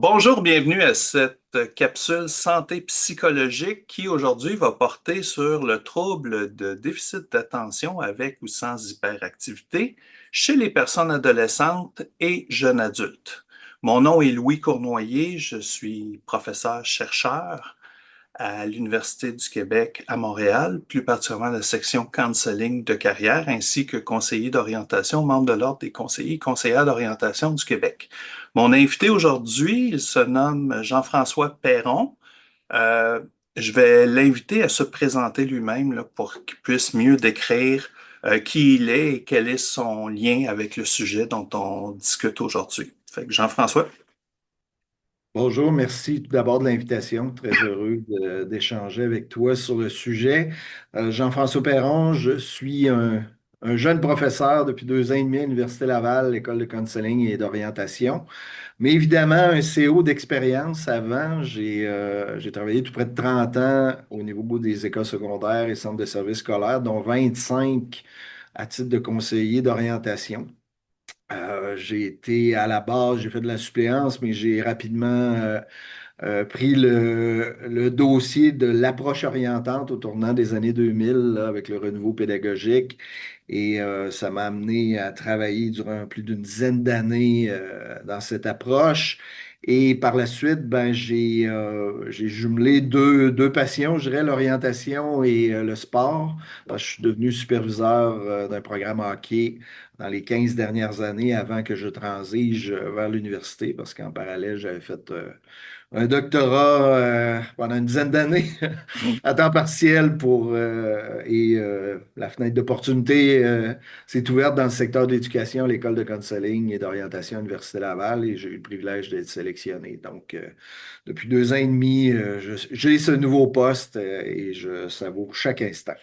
Bonjour, bienvenue à cette capsule santé psychologique qui aujourd'hui va porter sur le trouble de déficit d'attention avec ou sans hyperactivité chez les personnes adolescentes et jeunes adultes. Mon nom est Louis Cournoyer, je suis professeur-chercheur à l'Université du Québec à Montréal, plus particulièrement la section counseling de carrière, ainsi que conseiller d'orientation, membre de l'Ordre des conseillers et conseillères d'orientation du Québec. Mon invité aujourd'hui, il se nomme Jean-François Perron. Euh, je vais l'inviter à se présenter lui-même là, pour qu'il puisse mieux décrire qui il est et quel est son lien avec le sujet dont on discute aujourd'hui. Fait que Jean-François. Bonjour, merci tout d'abord de l'invitation. Très heureux d'échanger avec toi sur le sujet. Jean-François Perron, je suis un jeune professeur depuis 2 ans et demi à l'Université Laval, l'école de counseling et d'orientation. Mais évidemment, un CO d'expérience avant. J'ai travaillé tout près de 30 ans au niveau des écoles secondaires et centres de services scolaires, dont 25 à titre de conseiller d'orientation. J'ai été à la base, j'ai fait de la suppléance, mais j'ai rapidement pris le dossier de l'approche orientante au tournant des années 2000 là, avec le renouveau pédagogique. Et ça m'a amené à travailler durant plus d'une dizaine d'années dans cette approche. Et par la suite, ben, j'ai jumelé deux passions, je dirais, l'orientation et le sport. Parce que je suis devenu superviseur d'un programme hockey dans les 15 dernières années avant que je transige vers l'université, parce qu'en parallèle, j'avais fait un doctorat pendant une dizaine d'années à temps partiel la fenêtre d'opportunité s'est ouverte dans le secteur de l'éducation, l'école de counseling et d'orientation à l'Université Laval et j'ai eu le privilège d'être sélectionné. Donc, depuis 2 ans et demi, j'ai ce nouveau poste et je savoure chaque instant.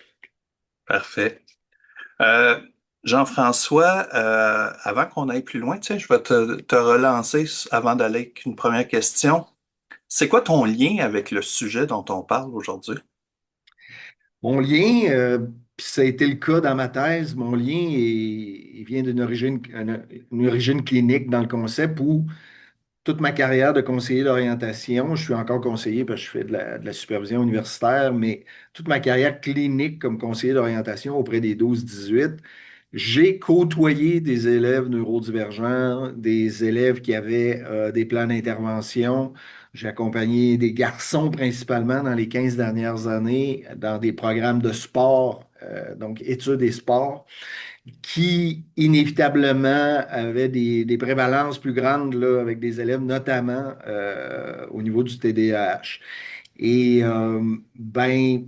Parfait. Euh, Jean-François, avant qu'on aille plus loin, tu sais, je vais te relancer avant d'aller avec une première question. C'est quoi ton lien avec le sujet dont on parle aujourd'hui? Mon lien, puis ça a été le cas dans ma thèse, mon lien il vient une origine clinique dans le concept où toute ma carrière de conseiller d'orientation, je suis encore conseiller parce que je fais de la supervision universitaire, mais toute ma carrière clinique comme conseiller d'orientation auprès des 12-18, j'ai côtoyé des élèves neurodivergents, des élèves qui avaient des plans d'intervention. J'ai accompagné des garçons principalement dans les 15 dernières années dans des programmes de sport, donc études et sports qui inévitablement avaient des prévalences plus grandes là, avec des élèves, notamment au niveau du TDAH. Et ben,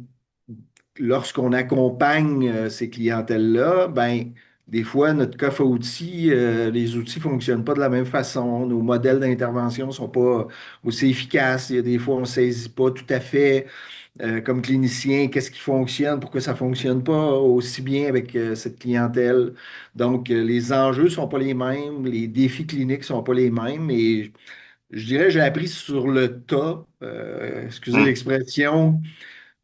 lorsqu'on accompagne ces clientèles-là, ben, des fois, notre coffre à outils, les outils ne fonctionnent pas de la même façon. Nos modèles d'intervention ne sont pas aussi efficaces. Il y a des fois, on ne saisit pas tout à fait comme clinicien, qu'est-ce qui fonctionne, pourquoi ça ne fonctionne pas aussi bien avec cette clientèle. Donc, les enjeux ne sont pas les mêmes, les défis cliniques ne sont pas les mêmes. Et je dirais, j'ai appris sur le tas, excusez Hmm. l'expression,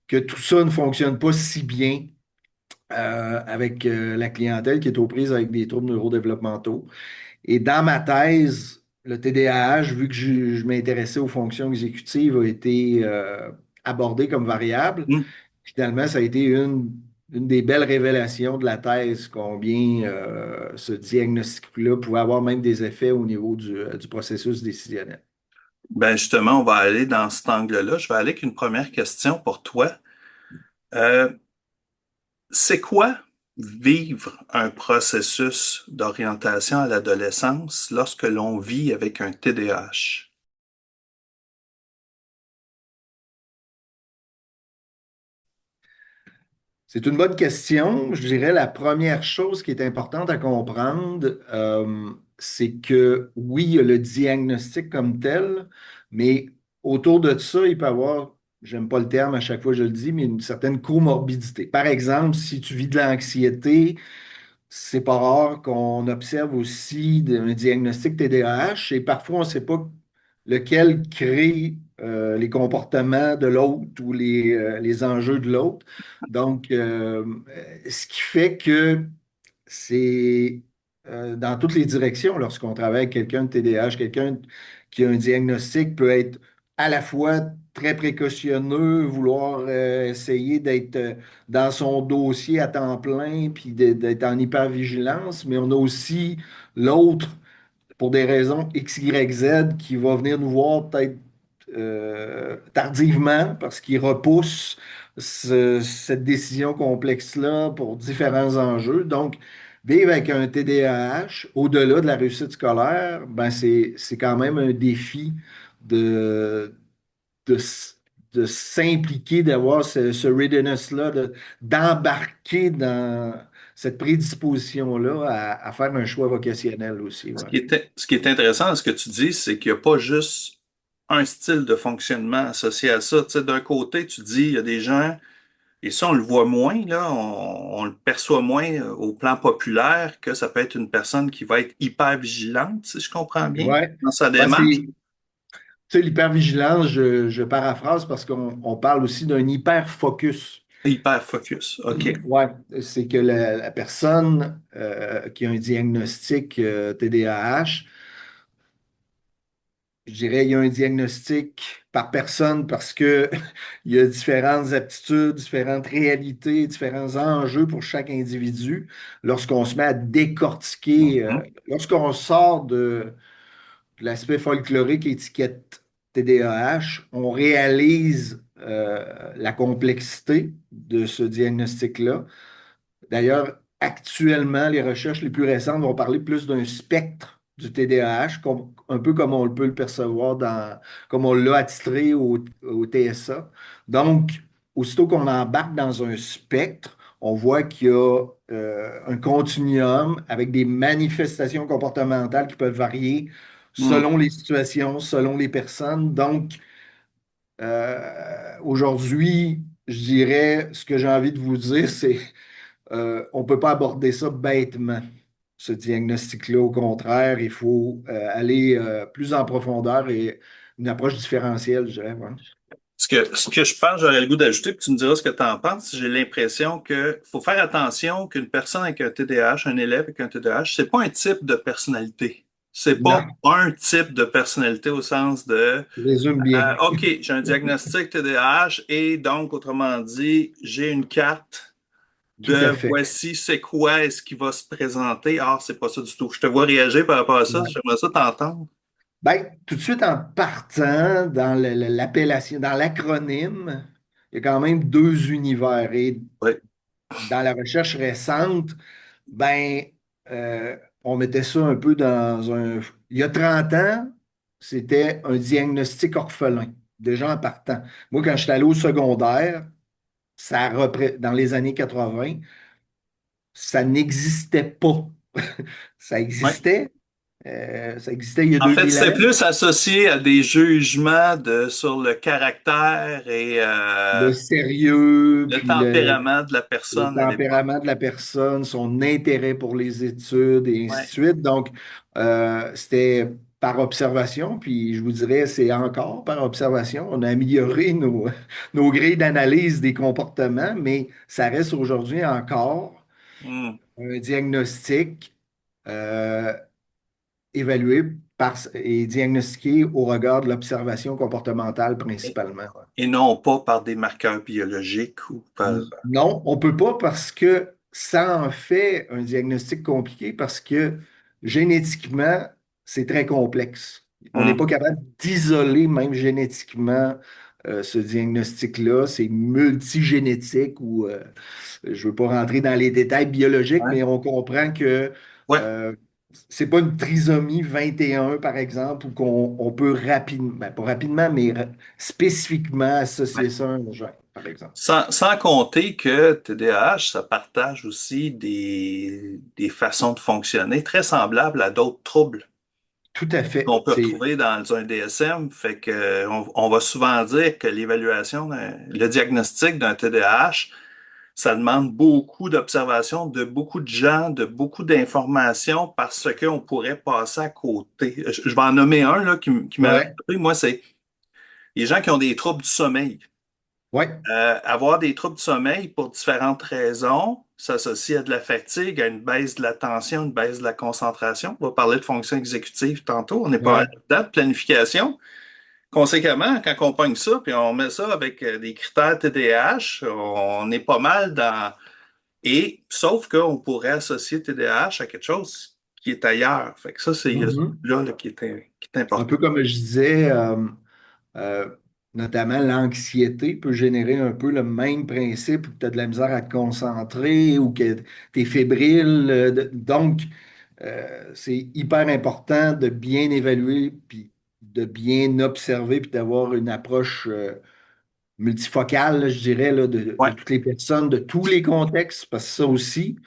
que tout ça ne fonctionne pas si bien avec la clientèle qui est aux prises avec des troubles neurodéveloppementaux. Et dans ma thèse, le TDAH, vu que je m'intéressais aux fonctions exécutives, a été abordé comme variable. Hmm. Finalement, ça a été une des belles révélations de la thèse, combien ce diagnostic-là pouvait avoir même des effets au niveau du processus décisionnel. Ben justement, on va aller dans cet angle-là. Je vais aller avec une première question pour toi. Euh, c'est quoi vivre un processus d'orientation à l'adolescence lorsque l'on vit avec un TDAH? C'est une bonne question. Je dirais la première chose qui est importante à comprendre, c'est que oui, il y a le diagnostic comme tel, mais autour de ça, il peut y avoir, j'aime pas le terme à chaque fois que je le dis, mais une certaine comorbidité. Par exemple, si tu vis de l'anxiété, c'est pas rare qu'on observe aussi un diagnostic TDAH et parfois on ne sait pas lequel crée les comportements de l'autre ou les enjeux de l'autre. Donc, ce qui fait que c'est dans toutes les directions lorsqu'on travaille avec quelqu'un de TDAH. Quelqu'un qui a un diagnostic peut être à la fois très précautionneux, vouloir essayer d'être dans son dossier à temps plein, puis d'être en hypervigilance, mais on a aussi l'autre, pour des raisons X, Y, Z, qui va venir nous voir peut-être tardivement parce qu'il repousse cette décision complexe-là pour différents enjeux. Donc, vivre avec un TDAH, au-delà de la réussite scolaire, ben c'est quand même un défi de, de, s- de s'impliquer, d'avoir ce readiness-là, d'embarquer dans cette prédisposition-là à faire un choix vocationnel aussi. Ouais. Ce qui est intéressant dans ce que tu dis, c'est qu'il n'y a pas juste un style de fonctionnement associé à ça. Tu sais, d'un côté, tu dis, il y a des gens, et ça, on le voit moins, là, on le perçoit moins au plan populaire, que ça peut être une personne qui va être hyper vigilante, si je comprends bien, Ouais. dans sa Ben, démarche. tu sais, l'hypervigilance, je paraphrase parce qu'on parle aussi d'un hyper-focus. Hyper focus. OK. Ouais, c'est que la personne qui a un diagnostic TDAH, je dirais, il y a un diagnostic par personne parce que il y a différentes aptitudes, différentes réalités, différents enjeux pour chaque individu. Lorsqu'on se met à décortiquer, Mhm. lorsqu'on sort de l'aspect folklorique étiquette TDAH, on réalise la complexité de ce diagnostic-là. D'ailleurs, actuellement, les recherches les plus récentes vont parler plus d'un spectre du TDAH, un peu comme on peut le percevoir comme on l'a attitré au TSA. Donc, aussitôt qu'on embarque dans un spectre, on voit qu'il y a un continuum avec des manifestations comportementales qui peuvent varier Hmm. selon les situations, selon les personnes. Donc, aujourd'hui, je dirais, ce que j'ai envie de vous dire, c'est on ne peut pas aborder ça bêtement, ce diagnostic-là. Au contraire, il faut aller plus en profondeur et une approche différentielle, je dirais. Ouais. Ce que je pense, j'aurais le goût d'ajouter, puis tu me diras ce que tu en penses. J'ai l'impression que faut faire attention qu'une personne avec un TDAH, un élève avec un TDAH, c'est pas un type de personnalité. C'est pas Non, un type de personnalité au sens de tu résumes bien. OK, j'ai un diagnostic TDAH et donc, autrement dit, j'ai une carte Tout à de fait. voici c'est quoi est-ce qui va se présenter. Ah, c'est pas ça du tout. Je te vois réagir par rapport à ça. Ouais. J'aimerais ça t'entendre. Ben, tout de suite en partant dans l'appellation, dans l'acronyme, il y a quand même deux univers. Et Oui. dans la recherche récente, ben, euh, on mettait ça un peu dans un. Il y a 30 ans, c'était un diagnostic orphelin, déjà en partant. Moi, quand j'étais allé au secondaire, dans les années 80, ça n'existait pas. Ça Oui. existait. Ça existait il y a En fait, 2000 c'est ans. plus associé à des jugements sur le caractère et Le sérieux, le puis le, tempérament de la le personne à l'époque. tempérament de la personne, son intérêt pour les études et ainsi de Ouais. suite. Donc, c'était par observation, puis je vous dirais, c'est encore par observation. On a amélioré nos grilles d'analyse des comportements, mais ça reste aujourd'hui encore Hmm. un diagnostic euh, évalué et diagnostiqué au regard de l'observation comportementale Et, principalement. et non pas par des marqueurs biologiques ou par. Non, on peut pas parce que ça en fait un diagnostic compliqué parce que génétiquement, c'est très complexe. On n'est Hmm. pas capable d'isoler même génétiquement ce diagnostic-là. C'est multigénétique ou je ne veux pas rentrer dans les détails biologiques, Ouais. mais on comprend que Ouais. euh, c'est pas une trisomie 21, par exemple, ou qu'on on peut rapidement, ben, pas rapidement, mais spécifiquement associer Ouais. ça à un gène, par exemple. Sans compter que TDAH, ça partage aussi des façons de fonctionner très semblables à d'autres troubles Tout à fait. qu'on peut retrouver dans un DSM. Fait que, on va souvent dire que le diagnostic d'un TDAH, ça demande beaucoup d'observations de beaucoup de gens, de beaucoup d'informations parce qu'on pourrait passer à côté. Je vais en nommer un là, qui m'avait Ouais. frappé. Moi, c'est les gens qui ont des troubles du sommeil. Oui. Avoir des troubles de sommeil pour différentes raisons s'associe à de la fatigue, à une baisse de l'attention, une baisse de la concentration. On va parler de fonction exécutive tantôt. On n'est pas Ouais. mal là-dedans, de planification. Conséquemment, quand on pogne ça, puis on met ça avec des critères TDAH, on est pas mal dans... Et sauf qu'on pourrait associer TDAH à quelque chose qui est ailleurs. Fait que ça, c'est Mhm. là, qui est Un important. peu comme je disais, euh, notamment l'anxiété peut générer un peu le même principe où tu as de la misère à te concentrer ou que tu es fébrile. Donc, c'est hyper important de bien évaluer, puis de bien observer, puis d'avoir une approche multifocale, là, je dirais, là, de Ouais, toutes les personnes, de tous les contextes, parce que ça aussi,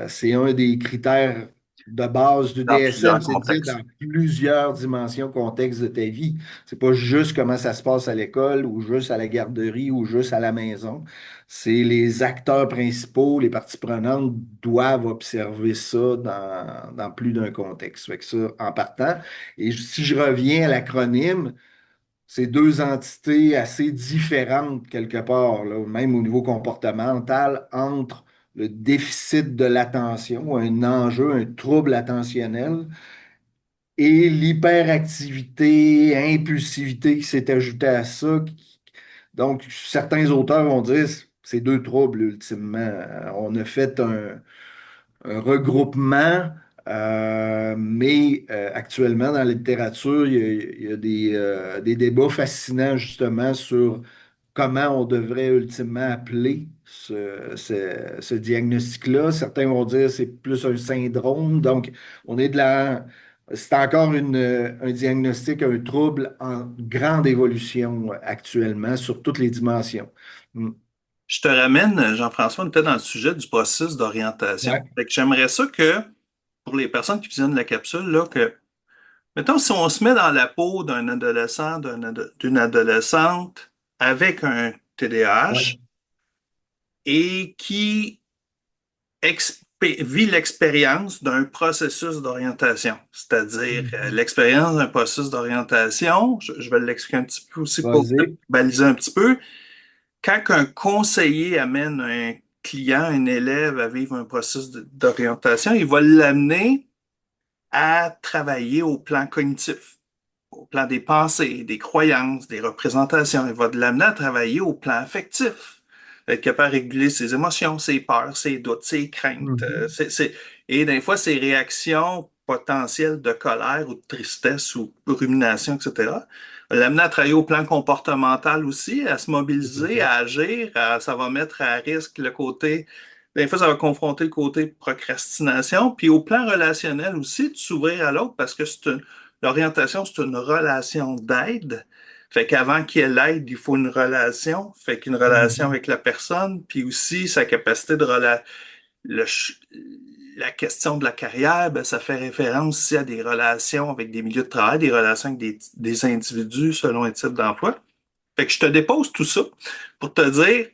c'est un des critères de base du dans DSM, plusieurs c'est de dire contextes. dans plusieurs dimensions, contextes de ta vie. C'est pas juste comment ça se passe à l'école ou juste à la garderie ou juste à la maison. C'est les acteurs principaux, les parties prenantes doivent observer ça dans plus d'un contexte. Fait que ça, en partant. Et si je reviens à l'acronyme, c'est deux entités assez différentes quelque part, là, même au niveau comportemental, entre le déficit de l'attention, un enjeu, un trouble attentionnel, et l'hyperactivité, impulsivité qui s'est ajoutée à ça. Donc, certains auteurs vont dire c'est deux troubles, ultimement. On a fait un regroupement, mais actuellement, dans la littérature, il y a des débats fascinants justement sur comment on devrait ultimement appeler ce diagnostic-là. Certains vont dire que c'est plus un syndrome, donc on est de la... C'est encore un diagnostic, un trouble en grande évolution actuellement sur toutes les dimensions. Mm. Je te ramène, Jean-François, on était dans le sujet du processus d'orientation. Ouais, Fait que j'aimerais ça que, pour les personnes qui visionnent la capsule, là, que, mettons, si on se met dans la peau d'un adolescent, d'une adolescente avec un ouais. TDAH et qui vit l'expérience d'un processus d'orientation, c'est-à-dire Mhm. l'expérience d'un processus d'orientation, je vais l'expliquer un petit peu aussi pour Vas-y. baliser un petit peu. Quand un conseiller amène un client, un élève à vivre un processus d'orientation, il va l'amener à travailler au plan cognitif, au plan des pensées, des croyances, des représentations. Il va l'amener à travailler au plan affectif, être capable de réguler ses émotions, ses peurs, ses doutes, ses craintes. Mhm. Et des fois, ses réactions potentielles de colère ou de tristesse ou de rumination, etc. L'amener à travailler au plan comportemental aussi, à se Tout à mobiliser, fait. à agir. Ça va mettre à risque le côté des fois, ça va confronter le côté procrastination. Puis au plan relationnel aussi, de s'ouvrir à l'autre parce que l'orientation, c'est une relation d'aide. Fait qu'avant qu'il y ait l'aide, il faut une relation. Fait qu'une relation Mhm. avec la personne, puis aussi sa capacité de le ch- la question de la carrière, ben, ça fait référence aussi à des relations avec des milieux de travail, des relations avec des individus selon un type d'emploi. Fait que je te dépose tout ça pour te dire,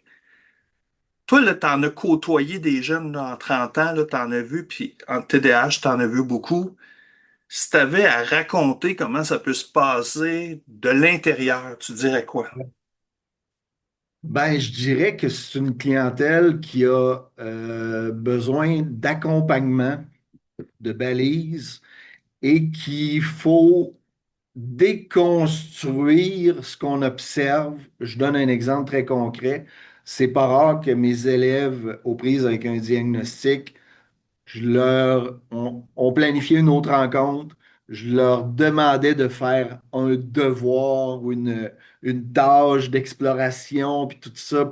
toi, là, t'en as côtoyé des jeunes là, en 30 ans, là, t'en as vu, puis en TDAH, t'en as vu beaucoup. Si t'avais à raconter comment ça peut se passer de l'intérieur, tu dirais quoi? Ben, je dirais que c'est une clientèle qui a besoin d'accompagnement, de balises et qu'il faut déconstruire ce qu'on observe. Je donne un exemple très concret. C'est pas rare que mes élèves aux prises avec un diagnostic on planifiait une autre rencontre. Je leur demandais de faire un devoir ou une tâche d'exploration, puis tout ça,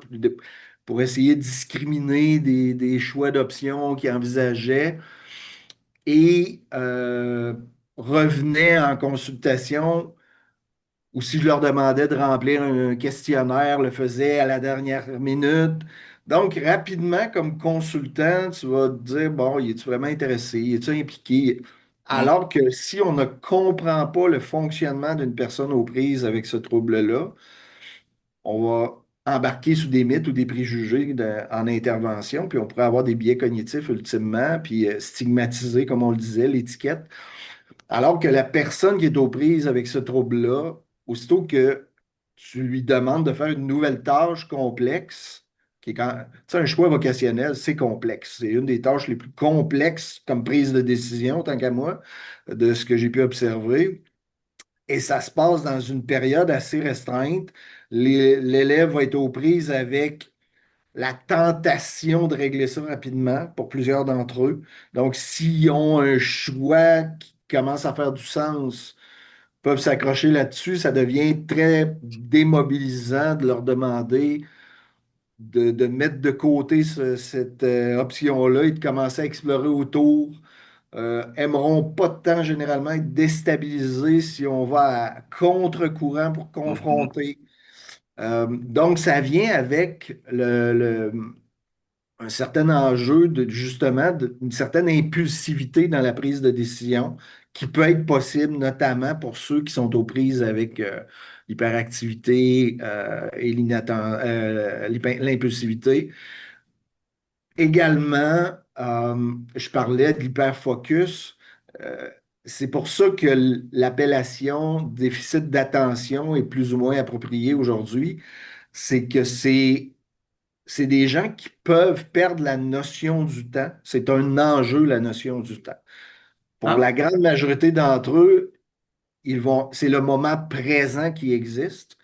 pour essayer de discriminer des choix d'options qu'ils envisageaient. Et revenaient en consultation ou si je leur demandais de remplir un questionnaire, le faisais à la dernière minute. Donc, rapidement, comme consultant, tu vas te dire, bon, es-tu vraiment intéressé? Es-tu impliqué? Hmm. Alors que si on ne comprend pas le fonctionnement d'une personne aux prises avec ce trouble-là, on va embarquer sous des mythes ou des préjugés en intervention, puis on pourrait avoir des biais cognitifs ultimement, puis stigmatiser, comme on le disait, l'étiquette. Alors que la personne qui est aux prises avec ce trouble-là, aussitôt que tu lui demandes de faire une nouvelle tâche complexe, qui est quand, tu sais, un choix vocationnel, c'est complexe. C'est une des tâches les plus complexes comme prise de décision, tant qu'à moi, de ce que j'ai pu observer. Et ça se passe dans une période assez restreinte. L'élève va être aux prises avec la tentation de régler ça rapidement pour plusieurs d'entre eux. Donc, s'ils ont un choix qui commence à faire du sens, peuvent s'accrocher là-dessus, ça devient très démobilisant de leur demander de mettre de côté cette option-là et de commencer à explorer autour. Aimeront pas tant généralement être déstabilisés si on va à contre-courant pour Mhm. confronter. Donc, ça vient avec un certain enjeu de justement une certaine impulsivité dans la prise de décision qui peut être possible notamment pour ceux qui sont aux prises avec l'hyperactivité et l'impulsivité. Également, je parlais de l'hyperfocus. Euh, c'est pour ça que l'appellation déficit d'attention est plus ou moins appropriée aujourd'hui. C'est que c'est des gens qui peuvent perdre la notion du temps. C'est un enjeu, la notion du temps. Pour Ah, la grande majorité d'entre eux, c'est le moment présent qui existe,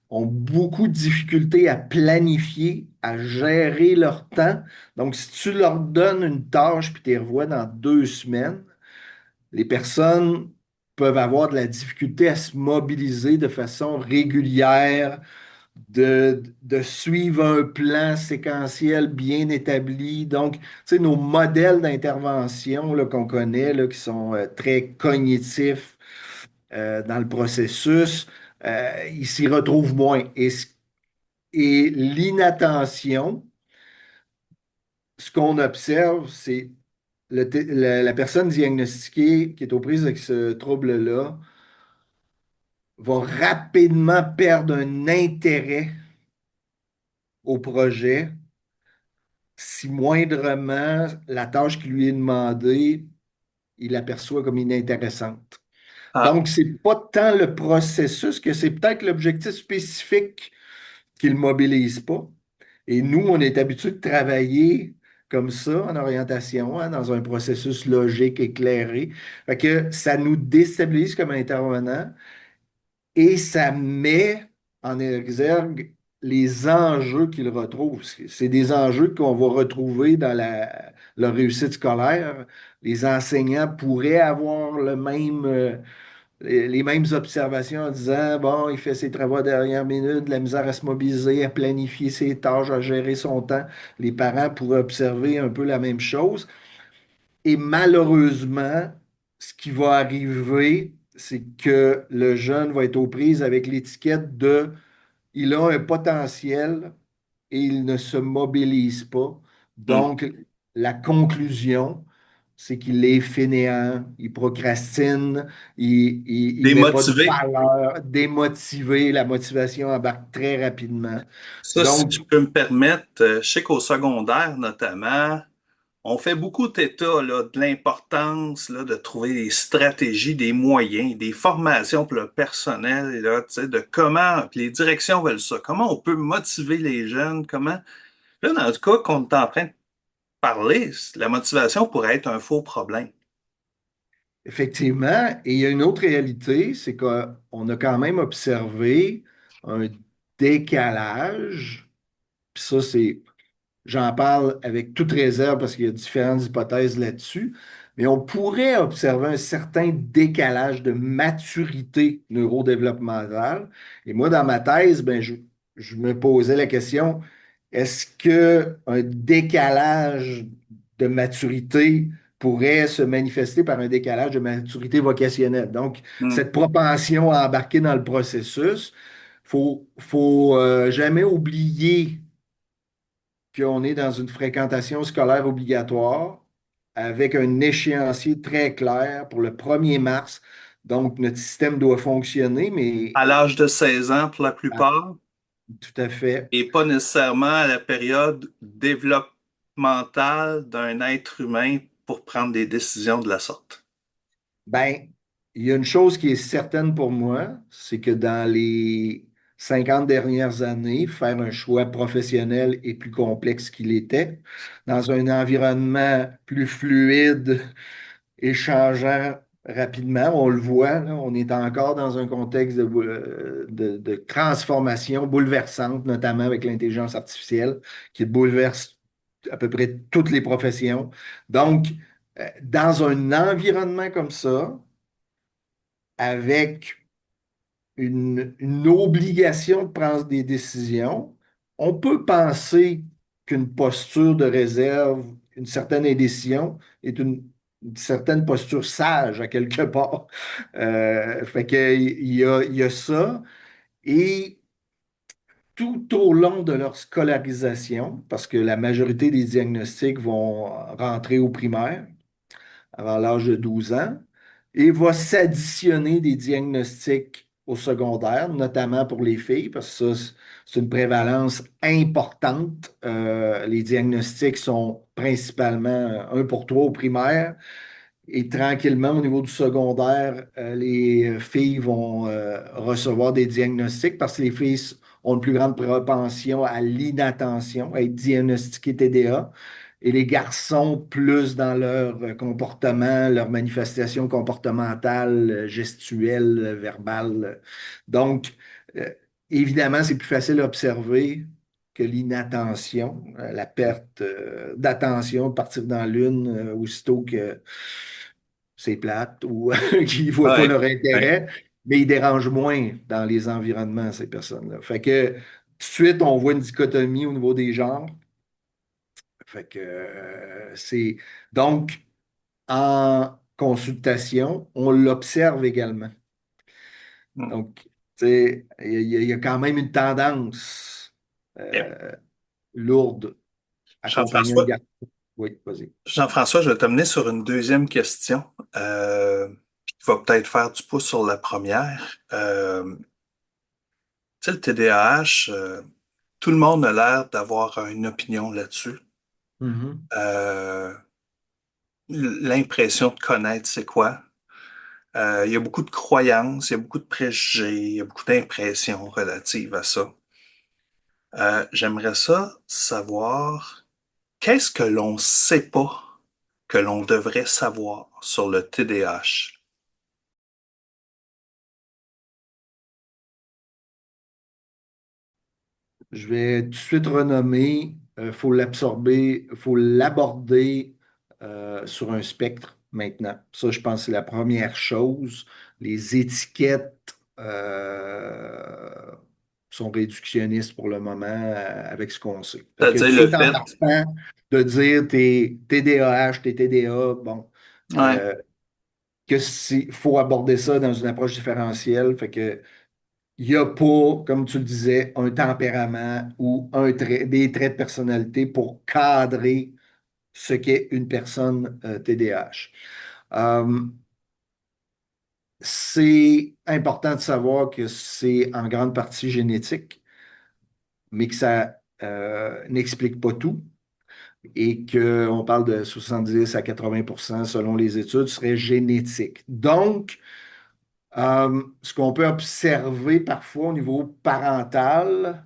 ont beaucoup de difficultés à planifier, à gérer leur temps. Donc, si tu leur donnes une tâche puis tu les revois dans 2 semaines, les personnes peuvent avoir de la difficulté à se mobiliser de façon régulière, de suivre un plan séquentiel bien établi. Donc, tu sais, nos modèles d'intervention là, qu'on connaît, là, qui sont très cognitifs dans le processus, ils s'y retrouvent moins. Et l'inattention, ce qu'on observe, c'est la personne diagnostiquée qui est aux prises avec ce trouble-là va rapidement perdre un intérêt au projet si moindrement la tâche qui lui est demandée, il l'aperçoit comme inintéressante. ah, Donc, c'est pas tant le processus que c'est peut-être l'objectif spécifique qui le mobilise pas. Et nous, on est habitué de travailler comme ça en orientation, hein, dans un processus logique éclairé. Fait que ça nous déstabilise comme intervenant et ça met en exergue les enjeux qu'ils retrouvent. C'est des enjeux qu'on va retrouver dans leur réussite scolaire. Les enseignants pourraient avoir les mêmes observations en disant, bon, il fait ses travaux à dernière minute, de la misère à se mobiliser, à planifier ses tâches, à gérer son temps. Les parents pourraient observer un peu la même chose. Et malheureusement, ce qui va arriver, c'est que le jeune va être aux prises avec l'étiquette de il a un potentiel et il ne se mobilise pas. hmm. Donc, la conclusion, c'est qu'il est fainéant, il procrastine, il met pas de Démotivé. valeur, démotivé, la motivation embarque très rapidement. Ça, si Donc, je peux me permettre, je sais qu'au secondaire notamment, on fait beaucoup d'état là, de l'importance là, de trouver des stratégies, des moyens, des formations pour le personnel, là, tu sais, de comment puis les directions veulent ça, comment on peut motiver les jeunes, comment. Là, dans le cas qu'on est en train de parler, la motivation pourrait être un faux problème. effectivement, et il y a une autre réalité, c'est qu'on a quand même observé un décalage, puis ça, j'en parle avec toute réserve parce qu'il y a différentes hypothèses là-dessus, mais on pourrait observer un certain décalage de maturité neurodéveloppementale. Et moi, dans ma thèse, ben, je me posais la question, est-ce qu'un décalage de maturité pourrait se manifester par un décalage de maturité vocationnelle? Donc, Hmm. cette propension à embarquer dans le processus, faut jamais oublier qu'on est dans une fréquentation scolaire obligatoire avec un échéancier très clair pour le 1er mars. Donc, notre système doit fonctionner, mais À l'âge de 16 ans pour la plupart, tout à fait. et pas nécessairement à la période développementale d'un être humain pour prendre des décisions de la sorte. Ben, il y a une chose qui est certaine pour moi, c'est que dans les 50 dernières années, faire un choix professionnel est plus complexe qu'il était. Dans un environnement plus fluide et changeant rapidement, on le voit, là, on est encore dans un contexte de transformation bouleversante, notamment avec l'intelligence artificielle qui bouleverse à peu près toutes les professions. Donc, dans un environnement comme ça, avec une obligation de prendre des décisions, on peut penser qu'une posture de réserve, une certaine indécision est une certaine posture sage à quelque part. Fait que il y a ça. Et tout au long de leur scolarisation, parce que la majorité des diagnostics vont rentrer au primaire, avant l'âge de 12 ans et va s'additionner des diagnostics au secondaire, notamment pour les filles, parce que ça, c'est une prévalence importante. Les diagnostics sont principalement un pour trois au primaire et tranquillement, au niveau du secondaire, les filles vont recevoir des diagnostics parce que les filles ont une plus grande propension à l'inattention, à être diagnostiquées TDA. Et les garçons, plus dans leur comportement, leur manifestation comportementale, gestuelle, verbale. Donc, euh, évidemment, c'est plus facile à observer que l'inattention, la perte d'attention, partir dans l'une aussitôt que c'est plate ou qu'ils ne voient pas Ouais, leur ouais. intérêt, mais ils dérangent moins dans les environnements, ces personnes-là. Fait que tout de suite, on voit une dichotomie au niveau des genres. Fait que c'est donc en consultation, on l'observe également. Hmm. Donc, tu sais, il y a quand même une tendance Yep. lourde accompagnant un Jean-François, garçon. Oui, vas-y. Jean-François, je vais t'amener sur une deuxième question qui va peut-être faire du pouce sur la première. Tu sais, le TDAH, tout le monde a l'air d'avoir une opinion là-dessus. Mhm. Euh, L'impression de connaître c'est quoi. Il y a beaucoup de croyances, il y a beaucoup de préjugés, il y a beaucoup d'impressions relatives à ça. J'aimerais ça savoir qu'est-ce que l'on ne sait pas que l'on devrait savoir sur le TDAH. Je vais tout de suite renommer, il faut l'absorber, il faut l'aborder sur un spectre maintenant. Ça, je pense que c'est la première chose. Les étiquettes sont réductionnistes pour le moment avec ce qu'on sait. Fait que tout C'est-à-dire de le suite en fait, partant de dire t'es TDAH, t'es TDA, bon, ouais, euh, faut aborder ça dans une approche différentielle. Fait que il n'y a pas, comme tu le disais, un tempérament ou des traits de personnalité pour cadrer ce qu'est une personne TDAH. Euh, c'est important de savoir que c'est en grande partie génétique, mais que ça n'explique pas tout et qu'on parle de 70 à 80 selon les études serait génétique. Donc, ce qu'on peut observer parfois au niveau parental,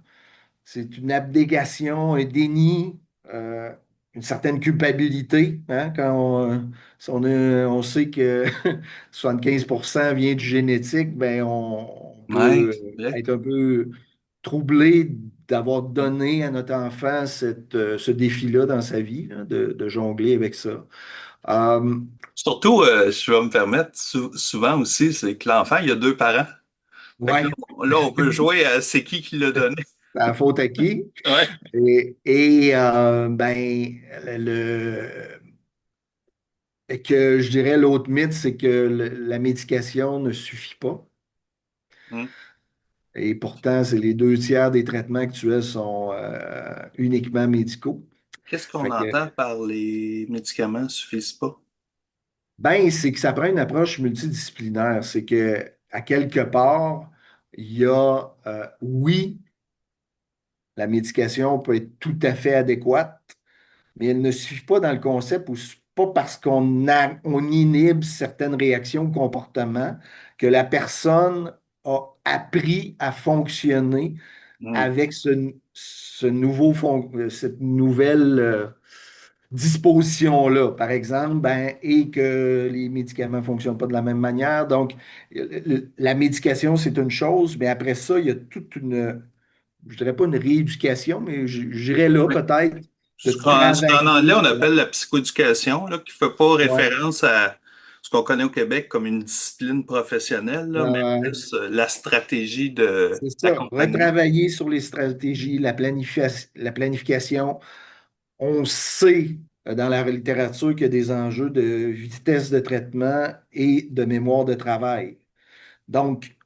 c'est une abnégation, un déni, euh, une certaine culpabilité. Hein, quand on sait que 75% vient du génétique, ben on ouais, peut exact. être un peu troublé d'avoir donné à notre enfant ce défi-là dans sa vie, hein, de jongler avec ça. Euh, Surtout, je vais me permettre, souvent aussi, c'est que l'enfant, il y a deux parents. Fait que ouais, là, on peut jouer à c'est qui l'a donné. c'est la faute à qui? Ouais. Ben, et que je dirais l'autre mythe, c'est que la médication ne suffit pas. Hmm. Et pourtant, c'est les deux tiers des traitements actuels sont uniquement médicaux. Qu'est-ce qu'on Fait que, entend par les médicaments ne suffisent pas? ben, c'est que ça prend une approche multidisciplinaire. C'est que, à quelque part, il y a, oui, la médication peut être tout à fait adéquate, mais elle ne suffit pas dans le concept où c'est pas parce on inhibe certaines réactions ou comportements que la personne a appris à fonctionner Hmm. avec cette nouvelle disposition-là, par exemple, ben, et que les médicaments ne fonctionnent pas de la même manière. Donc, la médication, c'est une chose, mais après ça, il y a toute une, je dirais pas une rééducation, mais j'irais là Oui. peut-être de Ce qu'en anglais, travailler on sur appelle la psychoéducation, là, qui ne fait pas ouais, référence à ce qu'on connaît au Québec comme une discipline professionnelle, là, mais ouais, plus la stratégie c'est ça, d'accompagnement. retravailler sur les stratégies, la planification. On sait dans la littérature qu'il y a des enjeux de vitesse de traitement et de mémoire de travail. Donc,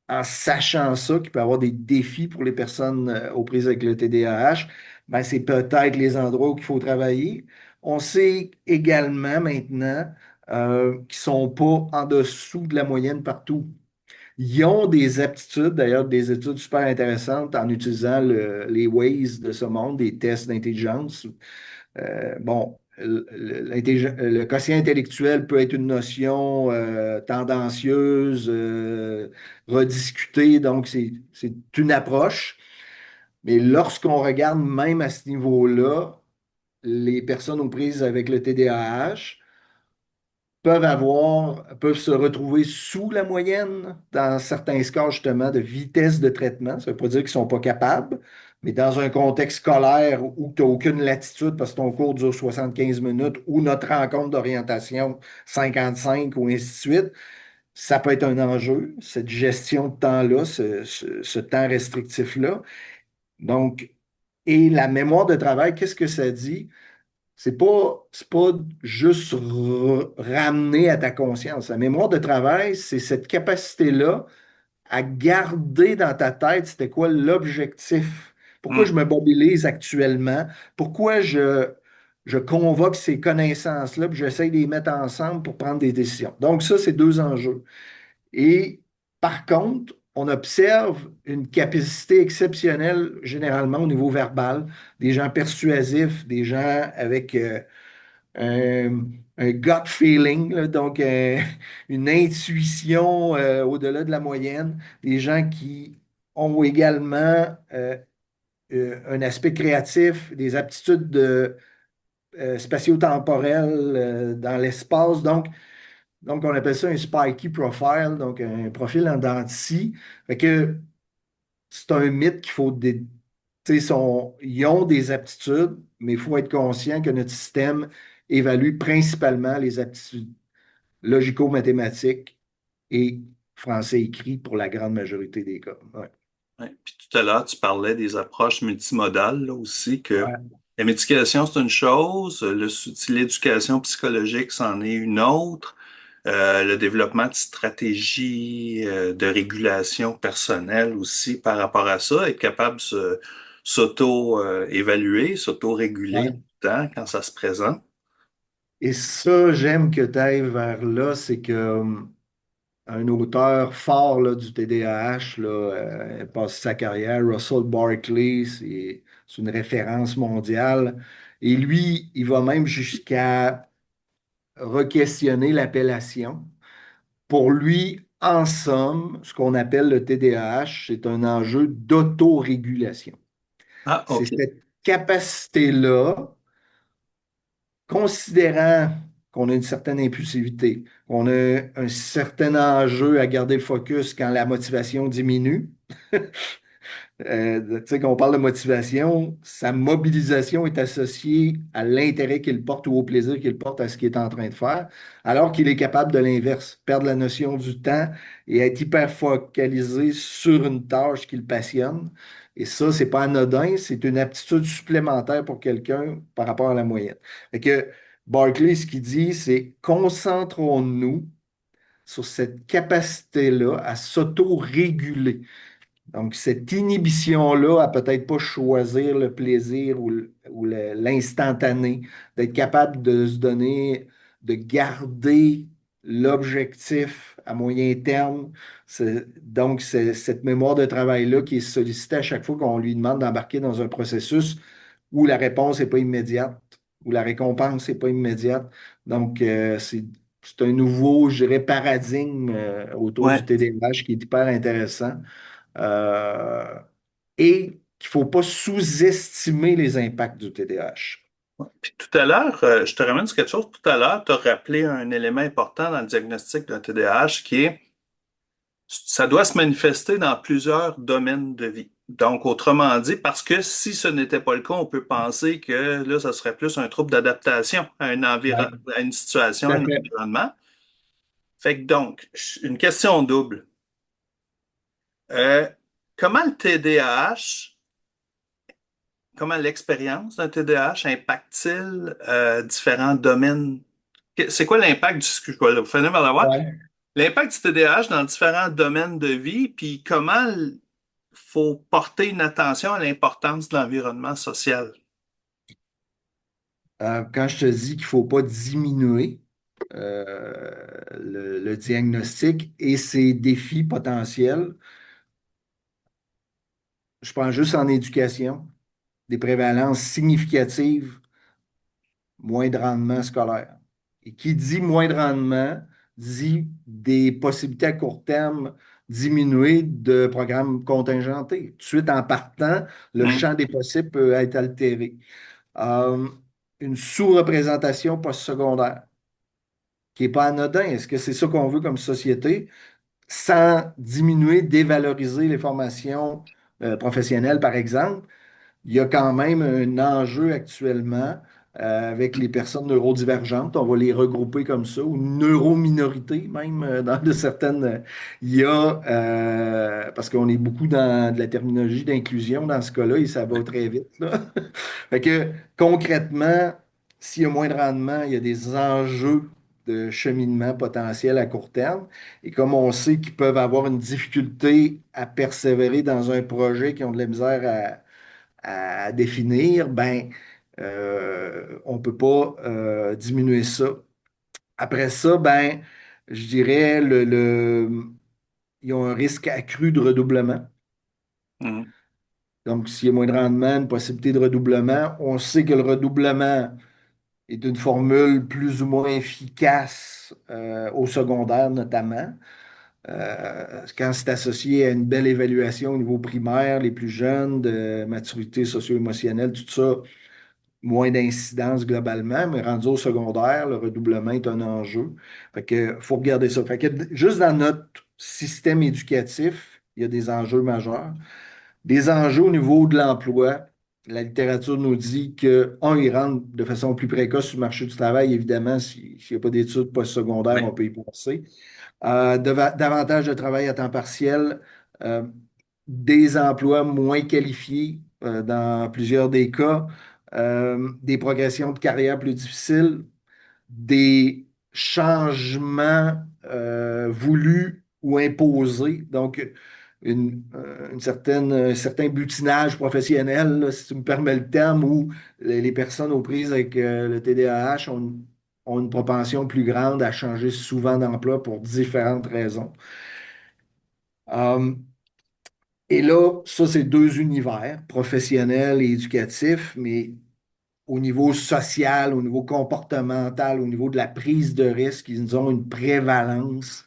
en sachant ça, qu'il peut y avoir des défis pour les personnes aux prises avec le TDAH, ben, c'est peut-être les endroits où il faut travailler. On sait également maintenant qu'ils ne sont pas en dessous de la moyenne partout. Ils ont des aptitudes, d'ailleurs, des études super intéressantes en utilisant les Waze de ce monde, des tests d'intelligence. Bon, le quotient intellectuel peut être une notion tendancieuse, rediscutée, donc c'est une approche. Mais lorsqu'on regarde même à ce niveau-là, les personnes aux prises avec le TDAH peuvent se retrouver sous la moyenne dans certains scores justement de vitesse de traitement. Ça ne veut pas dire qu'ils ne sont pas capables, mais dans un contexte scolaire où tu n'as aucune latitude parce que ton cours dure 75 minutes ou notre rencontre d'orientation 55 ou ainsi de suite, ça peut être un enjeu, cette gestion de temps-là, ce temps restrictif-là. Donc, et la mémoire de travail, qu'est-ce que ça dit? C'est pas juste ramener à ta conscience. La mémoire de travail, c'est cette capacité-là à garder dans ta tête c'était quoi l'objectif. Pourquoi Hmm. je me mobilise actuellement? Pourquoi je convoque ces connaissances-là, puis j'essaie de les mettre ensemble pour prendre des décisions. Donc, ça, c'est deux enjeux. Et par contre, on observe une capacité exceptionnelle généralement au niveau verbal, des gens persuasifs, des gens avec un, un gut feeling, là, donc une intuition au-delà de la moyenne, des gens qui ont également un aspect créatif, des aptitudes spatio-temporelles dans l'espace. Donc, on appelle ça un spiky profile, donc un profil en dents de scie. Fait que c'est un mythe qu'il faut tu sais, ils ont des aptitudes, mais il faut être conscient que notre système évalue principalement les aptitudes logico-mathématiques et français écrit pour la grande majorité des cas. Ouais. Ouais. Puis tout à l'heure, tu parlais des approches multimodales là, aussi, que Ouais. la médication, c'est une chose, l'éducation psychologique, c'en est une autre. Le développement de stratégies de régulation personnelle aussi par rapport à ça, être capable de s'auto-évaluer, s'auto-réguler Ouais. tout le temps quand ça se présente. Et ça, j'aime que tu ailles vers là, c'est que un auteur fort là, du TDAH là, passe sa carrière, Russell Barkley, c'est une référence mondiale. Et lui, il va même jusqu'à re-questionner l'appellation. Pour lui, en somme, ce qu'on appelle le TDAH, c'est un enjeu d'autorégulation. Ah, C'est OK. cette capacité-là, considérant qu'on a une certaine impulsivité, qu'on a un certain enjeu à garder le focus quand la motivation diminue. Tu sais, quand on parle de motivation, sa mobilisation est associée à l'intérêt qu'il porte ou au plaisir qu'il porte à ce qu'il est en train de faire, alors qu'il est capable de l'inverse, perdre la notion du temps et être hyper focalisé sur une tâche qui le passionne. Et ça, c'est pas anodin, c'est une aptitude supplémentaire pour quelqu'un par rapport à la moyenne. Fait que Barclay, ce qu'il dit, c'est concentrons-nous sur cette capacité-là à s'auto-réguler. Donc, cette inhibition-là à peut-être pas choisir le plaisir ou l'instantané, d'être capable de se donner, de garder l'objectif à moyen terme. Donc, c'est cette mémoire de travail-là qui est sollicitée à chaque fois qu'on lui demande d'embarquer dans un processus où la réponse n'est pas immédiate, où la récompense n'est pas immédiate. Donc, c'est un nouveau, je dirais, paradigme autour du Ouais. TDAH qui est hyper intéressant. Euh, et qu'il ne faut pas sous-estimer les impacts du TDAH. Puis tout à l'heure, je te ramène sur quelque chose. Tout à l'heure, tu as rappelé un élément important dans le diagnostic d'un TDAH qui est ça doit se manifester dans plusieurs domaines de vie. Donc, autrement dit, parce que si ce n'était pas le cas, on peut penser que là, ça serait plus un trouble d'adaptation à Ouais, à une situation, tout à à un fait. environnement. Fait que donc, une question double. Euh, comment le TDAH, comment l'expérience d'un TDAH impacte-t-il différents domaines? C'est quoi l'impact du, excuse-moi, vous venez vers la voix? Ouais. L'impact du TDAH dans différents domaines de vie, puis comment faut porter une attention à l'importance de l'environnement social. Quand je te dis qu'il ne faut pas diminuer le diagnostic et ses défis potentiels, je pense juste en éducation, des prévalences significatives, moins de rendement scolaire. Et qui dit moins de rendement, dit des possibilités à court terme diminuées de programmes contingentés. Tout de suite, en partant, le Hmm. champ des possibles peut être altéré. Euh, une sous-représentation postsecondaire, qui n'est pas anodin. Est-ce que c'est ça qu'on veut comme société? Sans diminuer, dévaloriser les formations professionnelles, par exemple, il y a quand même un enjeu actuellement avec les personnes neurodivergentes. On va les regrouper comme ça, ou neurominorités même, dans de certaines. Il y a, parce qu'on est beaucoup dans de la terminologie d'inclusion dans ce cas-là, et ça va très vite, là. Fait que concrètement, s'il y a moins de rendement, il y a des enjeux de cheminement potentiel à court terme. Et comme on sait qu'ils peuvent avoir une difficulté à persévérer dans un projet qui ont de la misère à définir, ben, on ne peut pas diminuer ça. Après ça, ben, je dirais ils ont un risque accru de redoublement. Hmm. Donc, s'il y a moins de rendement, une possibilité de redoublement, on sait que le redoublement est une formule plus ou moins efficace au secondaire notamment. Quand c'est associé à une belle évaluation au niveau primaire, les plus jeunes, de maturité socio-émotionnelle, tout ça, moins d'incidence globalement, mais rendu au secondaire, le redoublement est un enjeu. Fait que faut regarder ça. Fait que juste dans notre système éducatif, il y a des enjeux majeurs. Des enjeux au niveau de l'emploi. La littérature nous dit que, un, ils rentrent de façon plus précoce sur le marché du travail. Évidemment, s'il n'y a pas d'études postsecondaires, on Oui. peut y penser. Davantage de travail à temps partiel, euh, des emplois moins qualifiés dans plusieurs des cas, des progressions de carrière plus difficiles, des changements voulus ou imposés. Donc, un certain butinage professionnel, là, si tu me permets le terme, où les personnes aux prises avec le TDAH ont une propension plus grande à changer souvent d'emploi pour différentes raisons. Euh, et là, ça, c'est deux univers, professionnel et éducatif, mais au niveau social, au niveau comportemental, au niveau de la prise de risque, ils ont une prévalence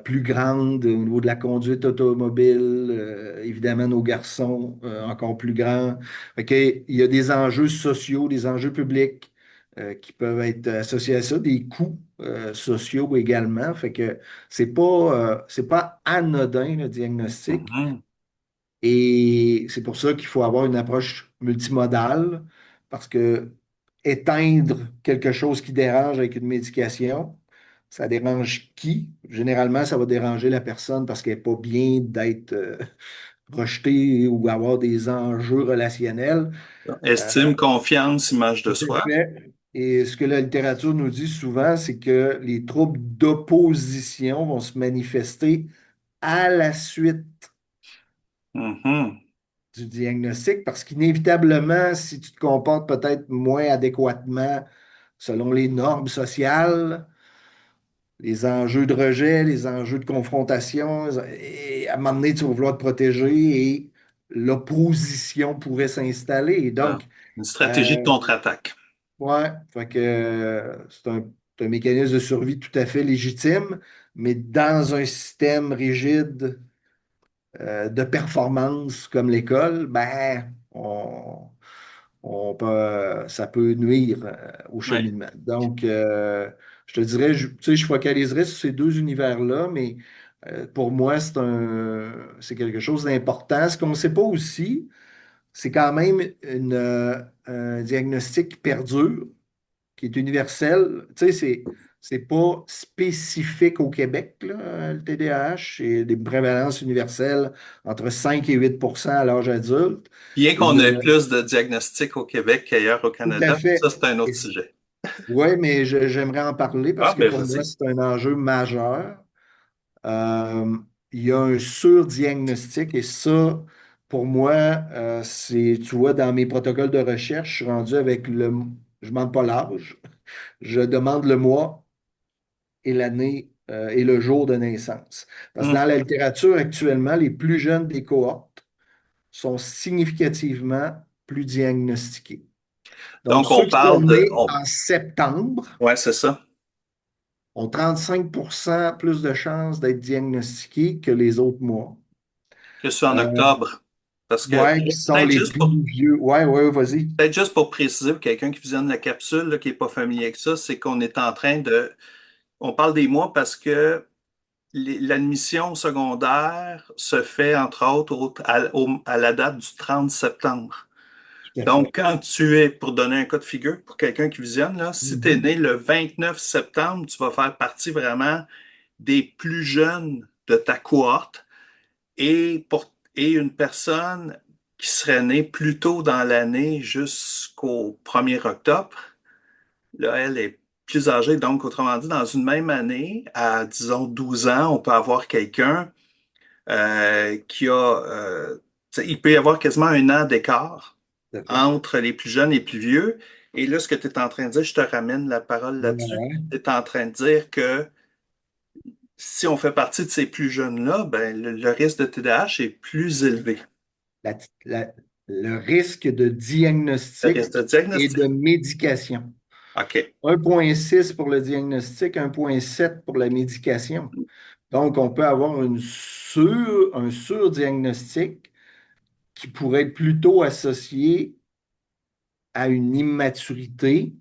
plus grande au niveau de la conduite automobile. Évidemment, nos garçons, encore plus grands. Fait que, il y a des enjeux sociaux, des enjeux publics qui peuvent être associés à ça, des coûts sociaux également. Fait que c'est pas anodin, le diagnostic. Mhm. Et c'est pour ça qu'il faut avoir une approche multimodale, parce que éteindre quelque chose qui dérange avec une médication, ça dérange qui? Généralement, ça va déranger la personne parce qu'elle n'est pas bien d'être rejetée ou avoir des enjeux relationnels. Euh, Estime, confiance, image de Tout à soi. fait. Et ce que la littérature nous dit souvent, c'est que les troubles d'opposition vont se manifester à la suite Mhm. du diagnostic parce qu'inévitablement, si tu te comportes peut-être moins adéquatement selon les normes sociales, les enjeux de rejet, les enjeux de confrontation, et à un moment donné, tu vas vouloir te protéger et l'opposition pourrait s'installer. Et Ah. donc, Une stratégie de euh, contre-attaque. ouais, fait que c'est un un mécanisme de survie tout à fait légitime, mais dans un système rigide de performance comme l'école, ben, ça peut nuire au Ouais. cheminement. Donc, je te dirais, tu sais, je focaliserais sur ces deux univers-là, mais pour moi, c'est quelque chose d'important. Ce qu'on ne sait pas aussi, c'est quand même un diagnostic qui perdure, qui est universel. Tu sais, c'est pas spécifique au Québec, là, le TDAH. C'est des prévalences universelles entre 5 et 8 à l'âge adulte. Bien qu'on ait Le- plus de diagnostics au Québec qu'ailleurs au Tout à Canada, ça, fait. c'est un autre sujet. Oui, mais j'aimerais en parler Ah, parce que ben pour moi, vas-y. c'est un enjeu majeur. Euh, il y a un surdiagnostic et ça, pour moi, tu vois, dans mes protocoles de recherche, je suis rendu avec je ne demande pas l'âge, je demande le mois et l'année et le jour de naissance. Parce que Hmm. dans la littérature actuellement, les plus jeunes des cohortes sont significativement plus diagnostiqués. Donc, Donc, ceux on qui sont parle de... nés en septembre Ouais, c'est ça. ont 35 plus de chances d'être diagnostiqués que les autres mois. Que ce soit en Euh, octobre. Parce que, ouais, qui sont les plus vieux. Ouais, ouais, vas-y. peut-être juste pour préciser, pour quelqu'un qui visionne la capsule, là, qui n'est pas familier avec ça, c'est qu'on est en train de... On parle des mois parce que l'admission secondaire se fait, entre autres, à la date du 30 septembre. Tout à Donc, fait. quand tu es, pour donner un cas de figure, pour quelqu'un qui visionne, là, si tu es Mhm. né le 29 septembre, tu vas faire partie vraiment des plus jeunes de ta cohorte et une personne qui serait née plus tôt dans l'année jusqu'au 1er octobre, là, elle est plus âgée. Donc, autrement dit, dans une même année, à disons 12 ans, on peut avoir quelqu'un qui a, il peut y avoir quasiment un an d'écart Tout à fait. entre les plus jeunes et les plus vieux. Et là, ce que tu es en train de dire, je te ramène la parole Ouais, là-dessus. ouais. Tu es en train de dire que si on fait partie de ces plus jeunes-là, ben, le risque de TDAH est plus élevé. La- la- le risque de Le risque de diagnostic et diagnostic. de médication. OK. 1,6 pour le diagnostic, 1,7 pour la médication. Donc, on peut avoir un surdiagnostic qui pourrait être plutôt associé à une immaturité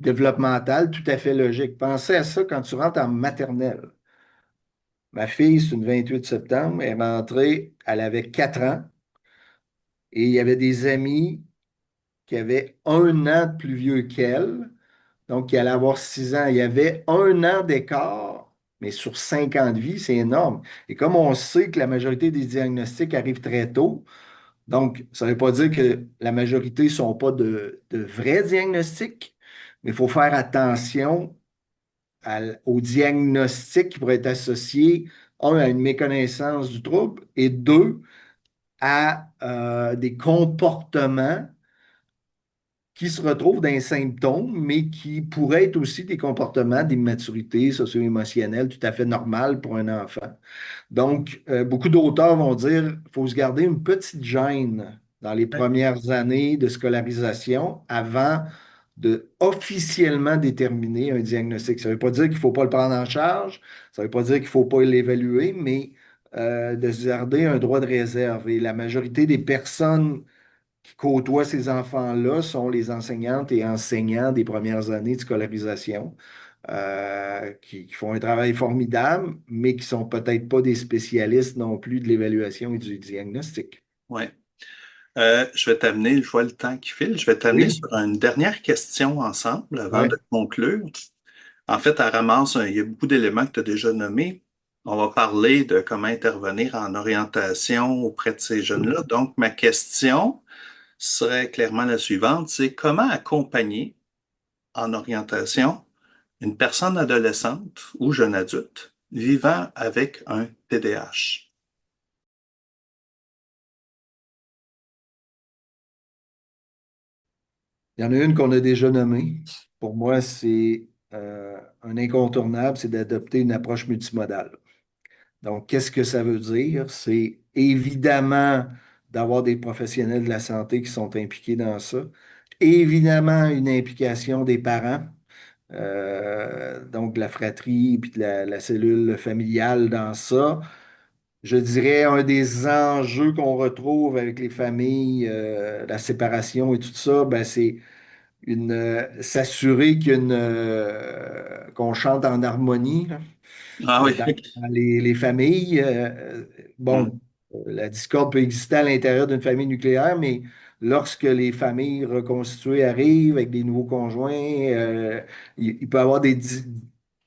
développementale tout à fait logique. Pensez à ça quand tu rentres en maternelle. Ma fille, c'est une 28 septembre, elle est rentrée, elle avait 4 ans et il y avait des amis qui avaient un an de plus vieux qu'elle, donc qui allaient avoir 6 ans. Il y avait un an d'écart, mais sur 5 ans de vie, c'est énorme. Et comme on sait que la majorité des diagnostics arrivent très tôt, donc ça ne veut pas dire que la majorité ne sont pas de vrais diagnostics, mais il faut faire attention au diagnostic qui pourrait être associé, un, à une méconnaissance du trouble et deux, à des comportements qui se retrouvent dans les symptômes, mais qui pourraient être aussi des comportements d'immaturité socio-émotionnelle tout à fait normal pour un enfant. Donc, beaucoup d'auteurs vont dire qu'il faut se garder une petite gêne dans les Ouais. premières années de scolarisation avant de officiellement déterminer un diagnostic. Ça ne veut pas dire qu'il ne faut pas le prendre en charge, ça ne veut pas dire qu'il ne faut pas l'évaluer, mais de se garder un droit de réserve. Et la majorité des personnes qui côtoient ces enfants-là sont les enseignantes et enseignants des premières années de scolarisation, qui font un travail formidable, mais qui sont peut-être pas des spécialistes non plus de l'évaluation et du diagnostic. Ouais. Je vais t'amener, je vois le temps qui file, je vais t'amener Oui, sur une dernière question ensemble avant oui, de conclure. En fait, à ramasse, il y a beaucoup d'éléments que tu as déjà nommés. On va parler de comment intervenir en orientation auprès de ces jeunes-là. Donc, ma question serait clairement la suivante, c'est comment accompagner en orientation une personne adolescente ou jeune adulte vivant avec un TDAH? il y en a une qu'on a déjà nommée. Pour moi, c'est un incontournable, c'est d'adopter une approche multimodale. Donc, qu'est-ce que ça veut dire? C'est évidemment d'avoir des professionnels de la santé qui sont impliqués dans ça. Évidemment, une implication des parents donc de la fratrie puis de la cellule familiale dans ça. Je dirais un des enjeux qu'on retrouve avec les familles, la séparation et tout ça, ben, c'est s'assurer qu'on chante en harmonie là, Ah oui. dans les familles. Mm, Bon, la discorde peut exister à l'intérieur d'une famille nucléaire, mais lorsque les familles reconstituées arrivent avec des nouveaux conjoints, il peut y avoir des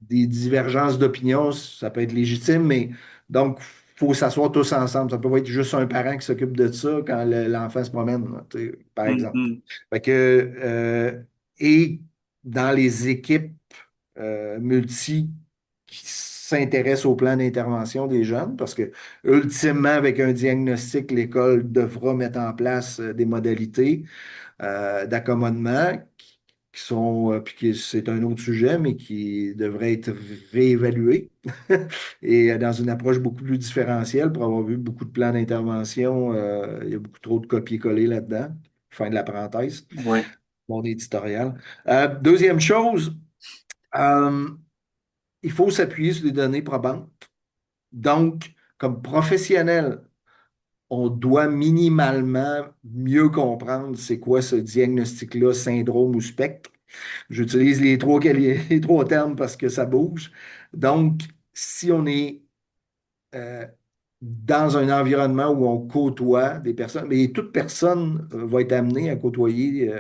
divergences d'opinion, ça peut être légitime, mais donc, il faut s'asseoir tous ensemble. Ça peut pas être juste un parent qui s'occupe de ça quand l'enfant se promène, là, tu sais, par exemple. mm, Fait que, et dans les équipes multi qui s'intéressent au plan d'intervention des jeunes, parce que ultimement, avec un diagnostic, l'école devra mettre en place des modalités d'accommodement qui sont, puis c'est un autre sujet, mais qui devraient être réévalués et dans une approche beaucoup plus différentielle pour avoir vu beaucoup de plans d'intervention. Il y a beaucoup trop de copier-coller là-dedans. Fin de la parenthèse, mm. Oui. mon éditorial. Deuxième chose, euh, il faut s'appuyer sur des données probantes. Donc, comme professionnel, on doit minimalement mieux comprendre c'est quoi ce diagnostic-là, syndrome ou spectre. J'utilise les trois termes parce que ça bouge. Donc, si on est dans un environnement où on côtoie des personnes, mais toute personne va être amenée à côtoyer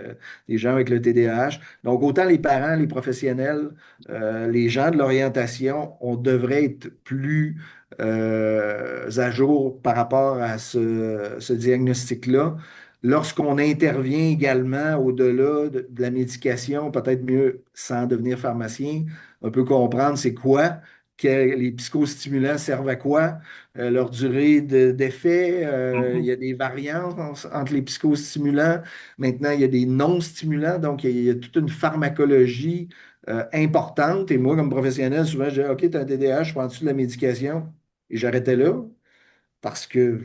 des gens avec le TDAH. Donc, autant les parents, les professionnels, les gens de l'orientation, on devrait être plus à jour par rapport à ce diagnostic-là. Lorsqu'on intervient également au-delà de la médication, peut-être mieux sans devenir pharmacien, un peu comprendre c'est quoi, que les psychostimulants servent à quoi, leur durée d'effet. Il y Mhm. a des variantes entre les psychostimulants. Maintenant, il y a des non-stimulants. Donc, il y a toute une pharmacologie importante. Et moi, comme professionnel, souvent, je dis, OK, tu as un TDAH, prends-tu de la médication? Et j'arrêtais là parce que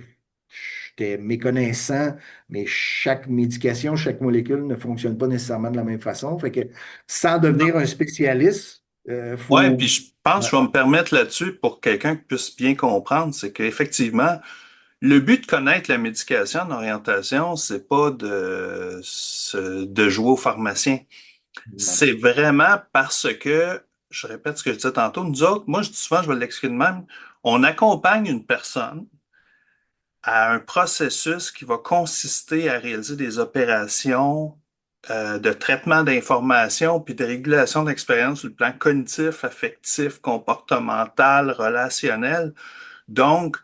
j'étais méconnaissant, mais chaque médication, chaque molécule ne fonctionne pas nécessairement de la même façon. Fait que sans devenir un spécialiste, il Ouais, puis faut... je pense Ouais. que je vais me permettre là-dessus pour quelqu'un qui puisse bien comprendre, c'est qu'effectivement, le but de connaître la médication en orientation, c'est pas de jouer au pharmacien. Non. C'est vraiment parce que, je répète ce que je disais tantôt, nous autres, moi je dis souvent, je vais l'expliquer de même, on accompagne une personne à un processus qui va consister à réaliser des opérations de traitement d'information puis de régulation d'expérience sur le plan cognitif, affectif, comportemental, relationnel. Donc,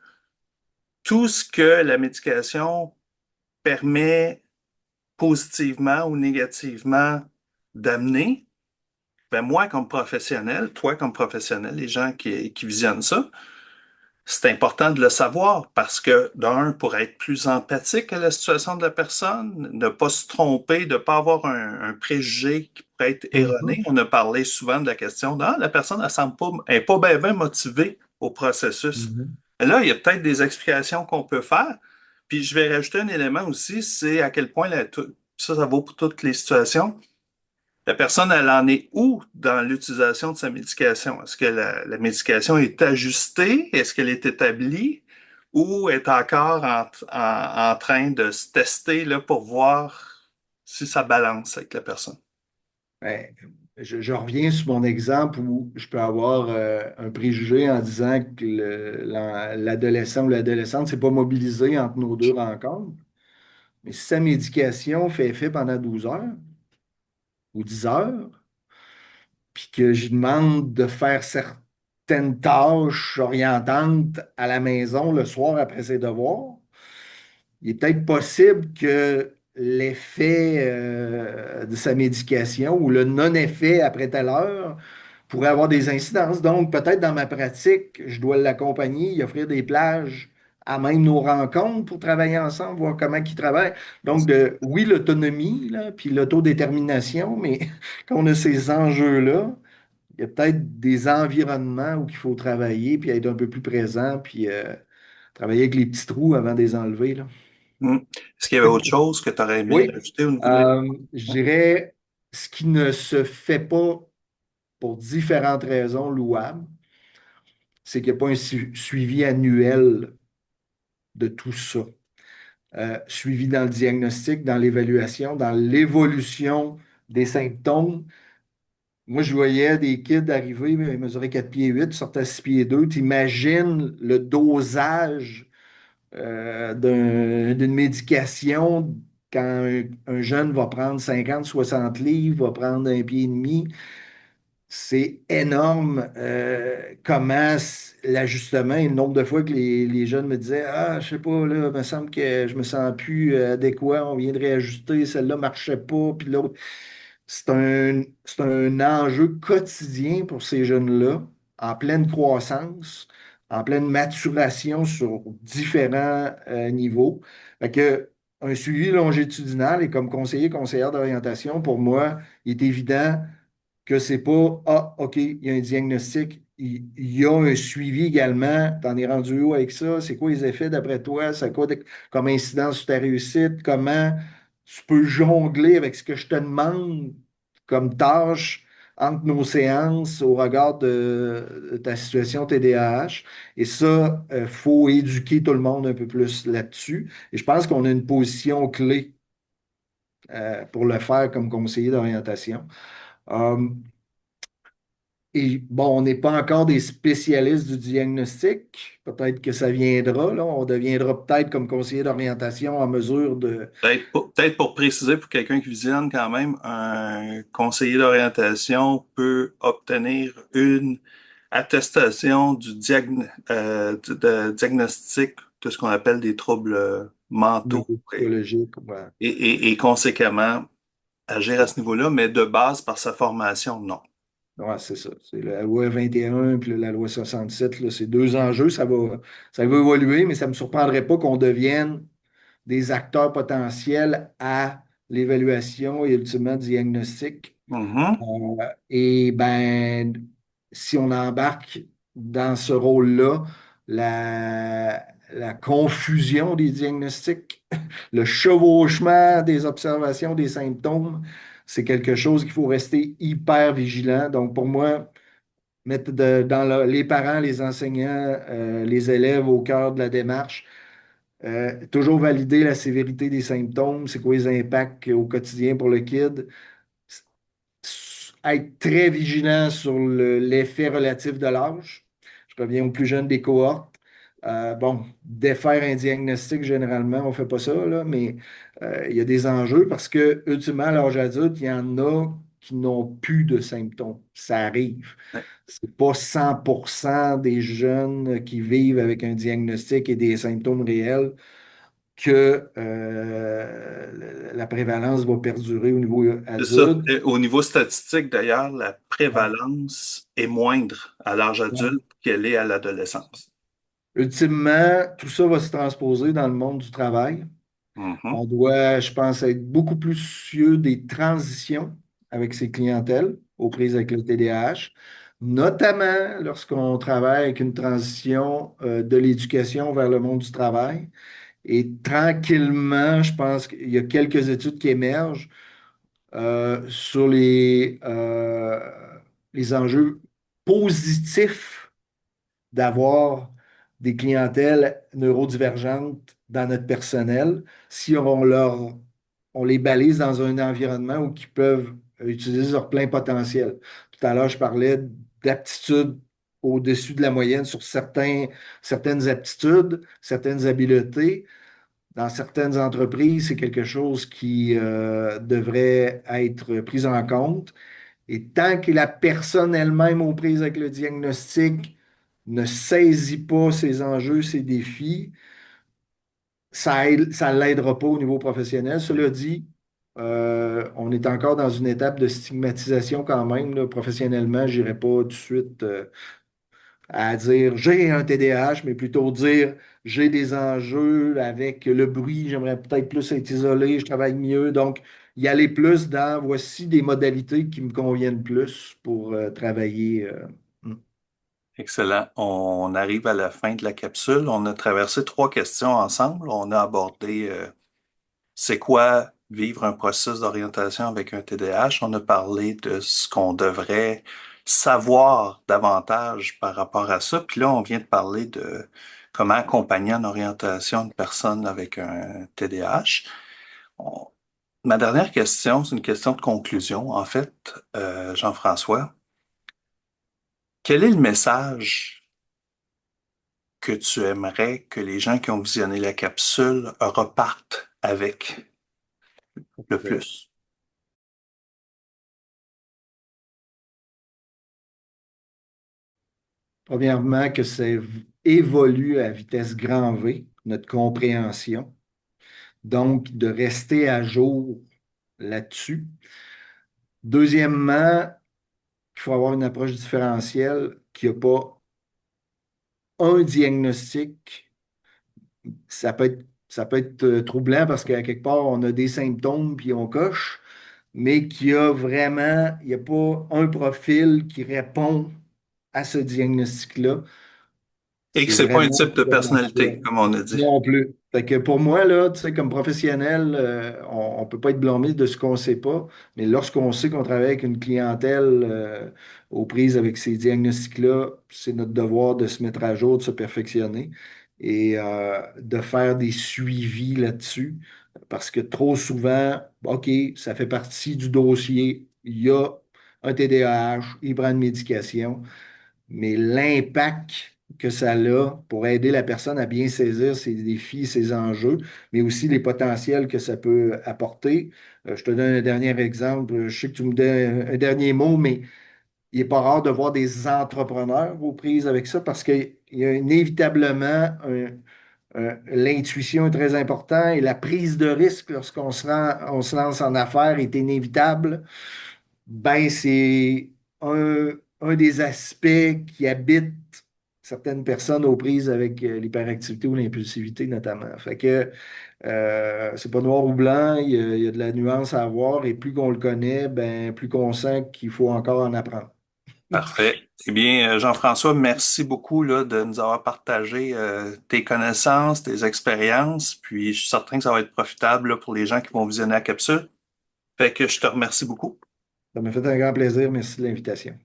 tout ce que la médication permet positivement ou négativement d'amener, ben moi comme professionnel, toi comme professionnel, les gens qui visionnent ça, c'est important de le savoir parce que, d'un, pour être plus empathique à la situation de la personne, ne pas se tromper, de ne pas avoir un préjugé qui pourrait être erroné. Mhm. On a parlé souvent de la question de ah, la personne, elle semble pas, elle est pas bien motivée au processus. Mhm. Et là, il y a peut-être des explications qu'on peut faire. Puis je vais rajouter un élément aussi, c'est à quel point ça vaut pour toutes les situations. La personne, elle en est où dans l'utilisation de sa médication? Est-ce que la médication est ajustée? Est-ce qu'elle est établie? Ou est encore en train de se tester là, pour voir si ça balance avec la personne? Ben, je reviens sur mon exemple où je peux avoir un préjugé en disant que l'adolescent ou l'adolescente ne s'est pas mobilisé entre nos deux rencontres. Mais si sa médication fait effet pendant 12 heures ou 10 heures, puis que je demande de faire certaines tâches orientantes à la maison le soir après ses devoirs, il est peut-être possible que l'effet de sa médication ou le non-effet après telle heure pourrait avoir des incidences. Donc, peut-être dans ma pratique, je dois l'accompagner, y offrir des plages à même nos rencontres pour travailler ensemble, voir comment ils travaillent. Donc, oui, l'autonomie, là, puis l'autodétermination, mais quand on a ces enjeux-là, il y a peut-être des environnements où il faut travailler, puis être un peu plus présent, puis travailler avec les petits trous avant de les enlever, là. Hmm. Est-ce qu'il y avait autre chose que tu aurais aimé Oui, rajouter au niveau de je dirais ce qui ne se fait pas pour différentes raisons louables, c'est qu'il n'y a pas un suivi annuel de tout ça. Suivi dans le diagnostic, dans l'évaluation, dans l'évolution des symptômes. Moi, je voyais des kids arriver, ils mesuraient 4 pieds 8, sortaient à 6 pieds 2. Tu imagines le dosage d'une médication quand un jeune va prendre 50, 60 livres, va prendre un pied et demi. C'est énorme l'ajustement et le nombre de fois que les jeunes me disaient: Ah, je sais pas, là, il me semble que je me sens plus adéquat, on vient de réajuster, celle-là marchait pas, puis l'autre. C'est un enjeu quotidien pour ces jeunes-là, en pleine croissance, en pleine maturation sur différents niveaux. Fait que un suivi longitudinal et comme conseiller, conseillère d'orientation, pour moi, il est évident que c'est pas: Ah, OK, il y a un diagnostic, il y a un suivi également. T'en es rendu où avec ça? C'est quoi les effets d'après toi? C'est quoi comme incidence sur ta réussite? Comment tu peux jongler avec ce que je te demande comme tâche entre nos séances au regard de ta situation TDAH? Et ça, il faut éduquer tout le monde un peu plus là-dessus. Et je pense qu'on a une position clé pour le faire comme conseiller d'orientation. Euh, et bon, on n'est pas encore des spécialistes du diagnostic. Peut-être que ça viendra, là. On deviendra peut-être comme conseiller d'orientation en mesure de... Peut-être pour préciser pour quelqu'un qui visionne quand même, un conseiller d'orientation peut obtenir une attestation de diagnostic de ce qu'on appelle des troubles mentaux neuropsychologique. Ouais. et conséquemment agir à ce niveau-là, mais de base par sa formation, non. Ouais, c'est ça. C'est la loi 21 puis la loi 67, là, c'est deux enjeux. Ça va évoluer, mais ça ne me surprendrait pas qu'on devienne des acteurs potentiels à l'évaluation et ultimement diagnostic. Mhm. Et ben, si on embarque dans ce rôle-là, la confusion des diagnostics, le chevauchement des observations, des symptômes, c'est quelque chose qu'il faut rester hyper vigilant. Donc, pour moi, mettre les parents, les enseignants, les élèves au cœur de la démarche, toujours valider la sévérité des symptômes, c'est quoi les impacts au quotidien pour le kid, être très vigilant sur l'effet relatif de l'âge. Je reviens aux plus jeunes des cohortes. Bon, défaire un diagnostic, généralement, on ne fait pas ça, là, mais il y a des enjeux parce que, ultimement, à l'âge adulte, il y en a qui n'ont plus de symptômes. Ça arrive. C'est pas 100% des jeunes qui vivent avec un diagnostic et des symptômes réels que la prévalence va perdurer au niveau C'est ça. adulte. Et au niveau statistique, d'ailleurs, la Ouais. prévalence est moindre à l'âge Ouais. adulte qu'elle est à l'adolescence. Ultimement, tout ça va se transposer dans le monde du travail. Mhm. On doit, je pense, être beaucoup plus soucieux des transitions avec ses clientèles aux prises avec le TDAH, notamment lorsqu'on travaille avec une transition de l'éducation vers le monde du travail. Et tranquillement, je pense qu'il y a quelques études qui émergent sur les enjeux positifs d'avoir des clientèles neurodivergentes dans notre personnel si on les balise dans un environnement où ils peuvent utiliser leur plein potentiel. Tout à l'heure, je parlais d'aptitudes au-dessus de la moyenne sur certaines aptitudes, certaines habiletés. Dans certaines entreprises, c'est quelque chose qui devrait être pris en compte. Et tant que la personne elle-même aux prises avec le diagnostic ne saisit pas ses enjeux, ses défis, ça ne l'aidera pas au niveau professionnel. Cela dit, on est encore dans une étape de stigmatisation quand même, là. Professionnellement, je n'irai pas tout de suite à dire j'ai un TDAH, mais plutôt dire j'ai des enjeux avec le bruit, j'aimerais peut-être plus être isolé, je travaille mieux. Donc, y aller plus dans voici des modalités qui me conviennent plus pour travailler. Hmm. Excellent. On arrive à la fin de la capsule. On a traversé trois questions ensemble. On a abordé c'est quoi vivre un processus d'orientation avec un TDAH. On a parlé de ce qu'on devrait savoir davantage par rapport à ça. Puis là, on vient de parler de comment accompagner en orientation une personne avec un TDAH. On- Ma dernière question, c'est une question de conclusion. En fait, Jean-François, quel est le message que tu aimerais que les gens qui ont visionné la capsule repartent avec le Euh, plus? Premièrement, que ça évolue à vitesse grand V, notre compréhension. Donc, de rester à jour là-dessus. Deuxièmement, il faut avoir une approche différentielle, qu'il n'y a pas un diagnostic. Ça peut être troublant parce qu'à quelque part, on a des symptômes puis on coche, mais il n'y a pas un profil qui répond à ce diagnostic-là. Et que C'est c'est pas un vraiment type de personnalité, différentiel. comme on a dit. Non plus. Fait que pour moi, là, tu sais, comme professionnel, on ne peut pas être blâmé de ce qu'on ne sait pas, mais lorsqu'on sait qu'on travaille avec une clientèle aux prises avec ces diagnostics-là, c'est notre devoir de se mettre à jour, de se perfectionner et de faire des suivis là-dessus. Parce que trop souvent, OK, ça fait partie du dossier, il y a un TDAH, il prend une médication, mais l'impact que ça a pour aider la personne à bien saisir ses défis, ses enjeux, mais aussi les potentiels que ça peut apporter. Je te donne un dernier exemple. Je sais que tu me donnes un dernier mot, mais il n'est pas rare de voir des entrepreneurs aux prises avec ça parce qu'il y a inévitablement l'intuition est très importante et la prise de risque lorsqu'on on se lance en affaires est inévitable. Ben, c'est un des aspects qui habitent certaines personnes aux prises avec l'hyperactivité ou l'impulsivité notamment. Fait que c'est pas noir ou blanc, il y a de la nuance à avoir et plus qu'on le connaît, ben, plus qu'on sent qu'il faut encore en apprendre. Parfait. Eh bien, Jean-François, merci beaucoup là, de nous avoir partagé tes connaissances, tes expériences, puis je suis certain que ça va être profitable là, pour les gens qui vont visionner la capsule. Fait que je te remercie beaucoup. Ça m'a fait un grand plaisir. Merci de l'invitation.